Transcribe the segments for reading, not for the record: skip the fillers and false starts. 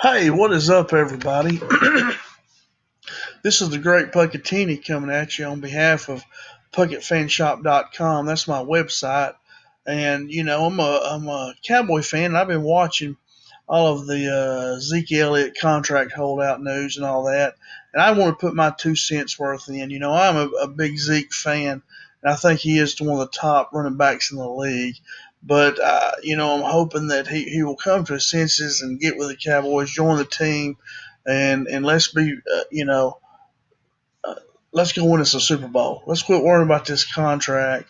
Hey, what is up, everybody? This is the Great Puckatini coming at you on behalf of PuckettFanshop.com. That's my website, and I'm a Cowboy fan. And I've been watching all of the Ezekiel Elliott contract holdout news and all that, and I want to put my 2 cents worth in. I'm a big Zeke fan, and I think he is one of the top running backs in the league. But I'm hoping that he will come to his senses and get with the Cowboys, join the team, and let's be uh, let's go win us a Super Bowl. Let's quit worrying about this contract.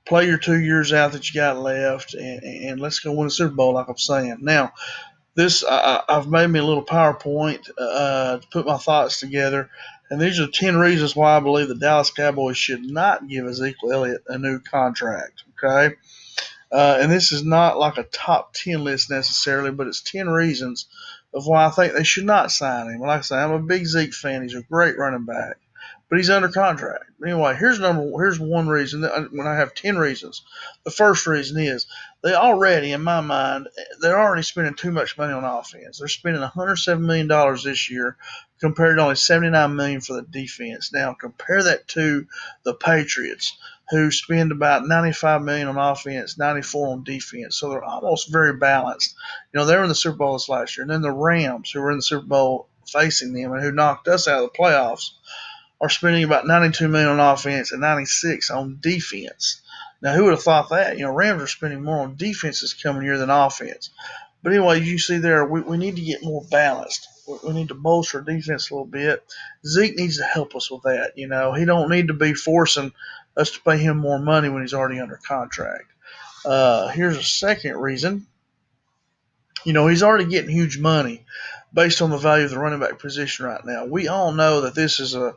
Play your 2 years out that you got left, and let's go win a Super Bowl, like I'm saying. Now, I've made me a little PowerPoint to put my thoughts together, and these are 10 reasons why I believe the Dallas Cowboys should not give Ezekiel Elliott a new contract. Okay, and this is not like a top 10 list necessarily, but it's 10 reasons of why I think they should not sign him. Like I say, I'm a big Zeke fan. He's a great running back, but he's under contract. Anyway, here's one reason. When I have 10 reasons, the first reason is they already, in my mind, they're already spending too much money on offense. They're spending $107 million this year compared to only $79 for the defense. Now compare that to the Patriots, who spend about $95 on offense, 94 on defense. So they're almost very balanced. They were in the Super Bowl this last year, and then the Rams, who were in the Super Bowl facing them and who knocked us out of the playoffs, are spending about $92 on offense and 96 on defense. Now, who would have thought that? Rams are spending more on defense this coming year than offense. But anyway, you see there, we need to get more balanced. We need to bolster defense a little bit. Zeke needs to help us with that. He don't need to be forcing us to pay him more money when he's already under contract. Here's a second reason. He's already getting huge money based on the value of the running back position right now. We all know that this is a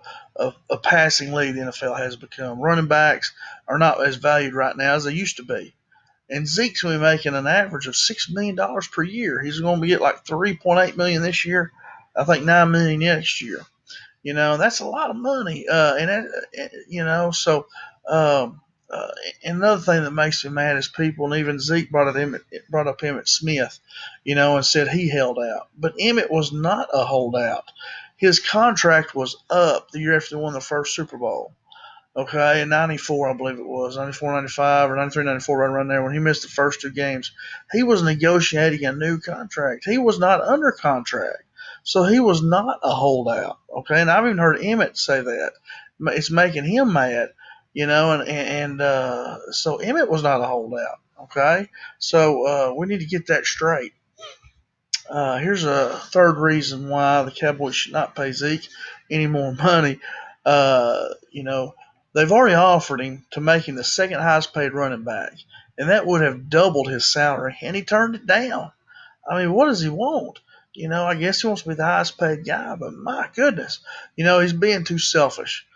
passing league the NFL has become. Running backs are not as valued right now as they used to be. And Zeke's going to be making an average of $6 million per year. He's going to get like $3.8 million this year. I think $9 million next year. That's a lot of money. So um, uh, and another thing that makes me mad is people, and even Zeke brought up Emmett Smith, and said he held out. But Emmett was not a holdout. His contract was up the year after they won the first Super Bowl. Okay, in 94, I believe it was, 94, 95, or 93, 94, right around there, when he missed the first two games. He was negotiating a new contract. He was not under contract. So he was not a holdout. Okay, and I've even heard Emmett say that. It's making him mad, so Emmett was not a holdout. Okay, so we need to get that straight. Here's a third reason why the Cowboys should not pay Zeke any more money. Uh, you know, they've already offered him to make him the second highest paid running back, and that would have doubled his salary, and he turned it down. I mean, what does he want? I guess he wants to be the highest paid guy, but my goodness, he's being too selfish.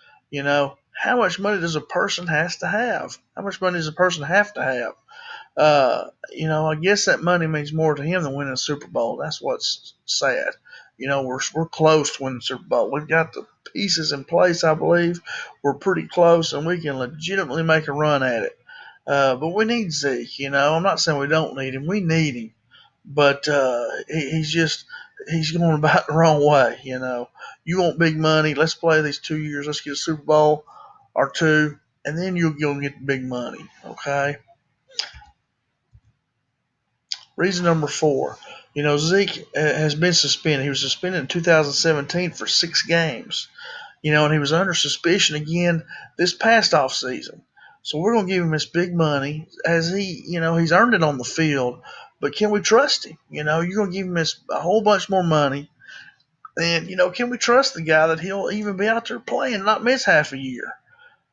How much money does a person has to have? How much money does a person have to have? I guess that money means more to him than winning a Super Bowl. That's what's sad. We're close to winning the Super Bowl. We've got the pieces in place, I believe. We're pretty close, and we can legitimately make a run at it. But we need Zeke. I'm not saying we don't need him. We need him, but he's going about the wrong way. You want big money? Let's play these 2 years. Let's get a Super Bowl or two, and then you'll go get the big money. Okay. Reason number four, Zeke has been suspended. He was suspended in 2017 for 6 games, and he was under suspicion again this past off season. So we're going to give him this big money as he's earned it on the field. But can we trust him? You're going to give him a whole bunch more money. And, can we trust the guy that he'll even be out there playing and not miss half a year?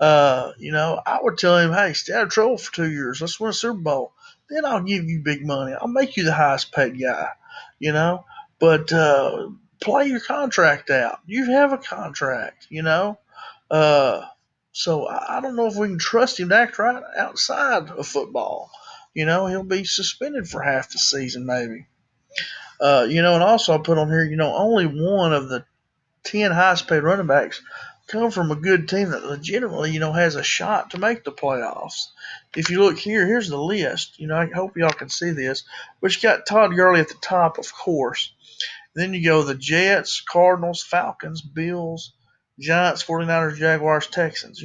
I would tell him, hey, stay out of trouble for 2 years. Let's win a Super Bowl. Then I'll give you big money. I'll make you the highest paid guy, you know. But play your contract out. You have a contract, Uh, so I don't know if we can trust him to act right outside of football. He'll be suspended for half the season, maybe. And also I put on here, only one of the 10 highest paid running backs come from a good team that legitimately, has a shot to make the playoffs. If you look here, here's the list. I hope y'all can see this. But you got Todd Gurley at the top, of course. Then you go the Jets, Cardinals, Falcons, Bills, Giants, 49ers, Jaguars, Texans.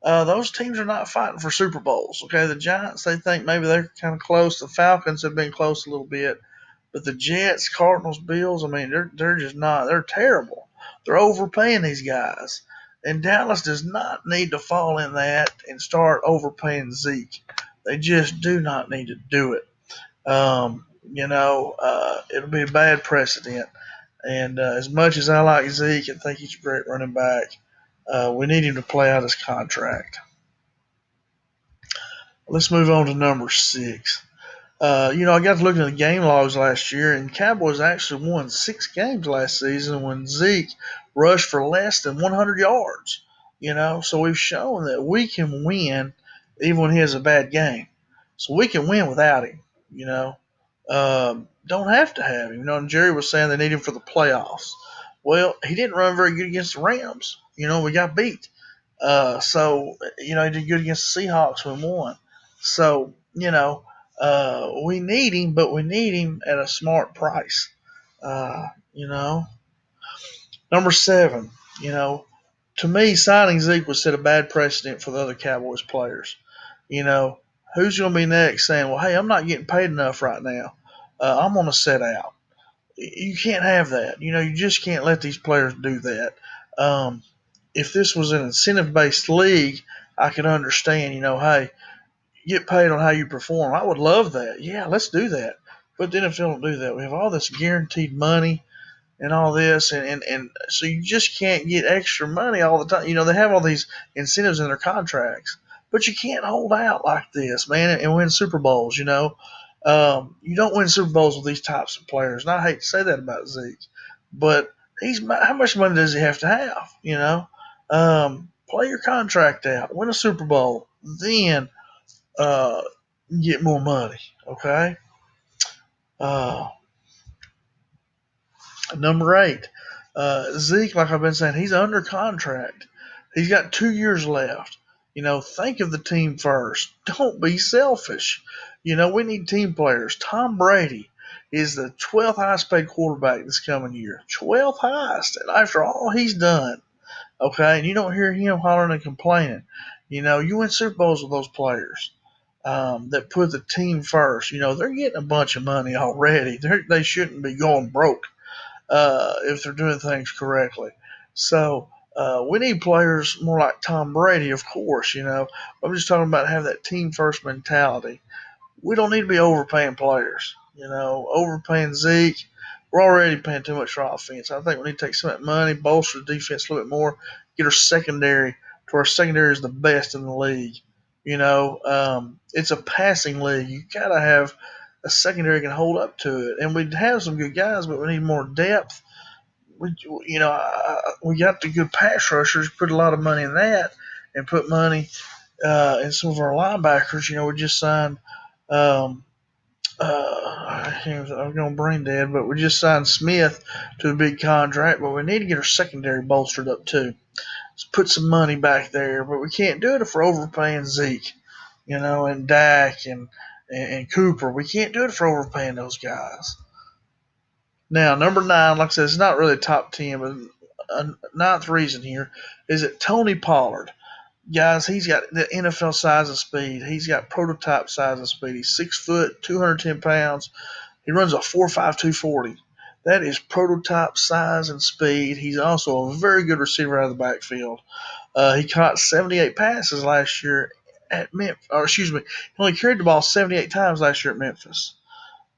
Those teams are not fighting for Super Bowls. Okay, the Giants, they think maybe they're kind of close. The Falcons have been close a little bit, but the Jets, Cardinals, Bills, I mean, they're just not. They're terrible. They're overpaying these guys, and Dallas does not need to fall in that and start overpaying Zeke. They just do not need to do it. It'll be a bad precedent. And as much as I like Zeke and think he's a great running back, we need him to play out his contract. Let's move on to number 6. I got to looking at the game logs last year, and Cowboys actually won 6 games last season when Zeke rushed for less than 100 yards. So we've shown that we can win even when he has a bad game. So we can win without him. Don't have to have him. And Jerry was saying they need him for the playoffs. Well, he didn't run very good against the Rams. We got beat. He did good against the Seahawks when we won. So, we need him, but we need him at a smart price. Uh, you know, Number 7, to me, signing Zeke would set a bad precedent for the other Cowboys players. You know, who's going to be next saying, well, hey, I'm not getting paid enough right now. I'm going to sit out. You can't have that. You just can't let these players do that. If this was an incentive-based league, I could understand, hey, get paid on how you perform. I would love that. Yeah, let's do that. But then if they don't do that, we have all this guaranteed money and all this, and so you just can't get extra money all the time. They have all these incentives in their contracts, but you can't hold out like this, man, and win Super Bowls. You don't win Super Bowls with these types of players, and I hate to say that about Zeke, but how much money does he have to have? Play your contract out, win a Super Bowl, then uh, get more money. Okay. Uh, Number 8, Zeke, like I've been saying, he's under contract. He's got 2 years left. Think of the team first. Don't be selfish. We need team players. Tom Brady is the 12th highest paid quarterback this coming year. 12th highest. And after all he's done, okay, and you don't hear him hollering and complaining. You win Super Bowls with those players that put the team first. They're getting a bunch of money already. They shouldn't be going broke if they're doing things correctly. So we need players more like Tom Brady, of course. I'm just talking about having that team first mentality. We don't need to be overpaying players. Overpaying Zeke. We're already paying too much for offense. I think we need to take some of that money, bolster the defense a little bit more, get our secondary to where our secondary is the best in the league. It's a passing league. You gotta have a secondary can hold up to it, and we have some good guys, but we need more depth. We got the good pass rushers. Put a lot of money in that, and put money in some of our linebackers. We just signed. I'm going brain dead, but we just signed Smith to a big contract. But we need to get our secondary bolstered up too. Let's put some money back there, but we can't do it if we're overpaying Zeke, and Dak and Cooper. We can't do it for overpaying those guys. Now, number 9, like I said, it's not really top 10, but a ninth reason here is that Tony Pollard. Guys, he's got the NFL size and speed. He's got prototype size and speed. He's 6 foot, 210 pounds. He runs a 4.5 240. That is prototype size and speed. He's also a very good receiver out of the backfield. He caught 78 passes last year at Memphis. Or excuse me, he only carried the ball 78 times last year at Memphis.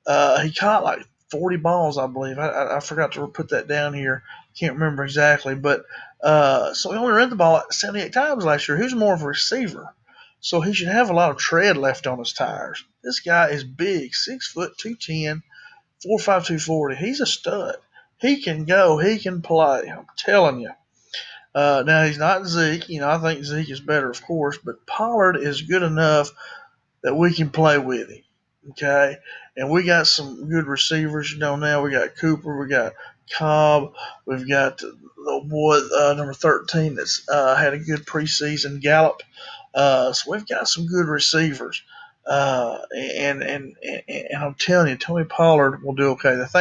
He caught like 40 balls, I believe. I forgot to put that down here. Can't remember exactly, but so he only ran the ball 78 times last year. He was more of a receiver, so he should have a lot of tread left on his tires. This guy is big, 6 foot, 210, 4.5 240. He's a stud. He can go. He can play. I'm telling you. Now he's not Zeke. I think Zeke is better, of course, but Pollard is good enough that we can play with him. Okay, and we got some good receivers. Now we got Cooper, we got Cobb, we've got the boy number 13 that's had a good preseason, Gallup. So we've got some good receivers, and I'm telling you, Tony Pollard will do okay. The thing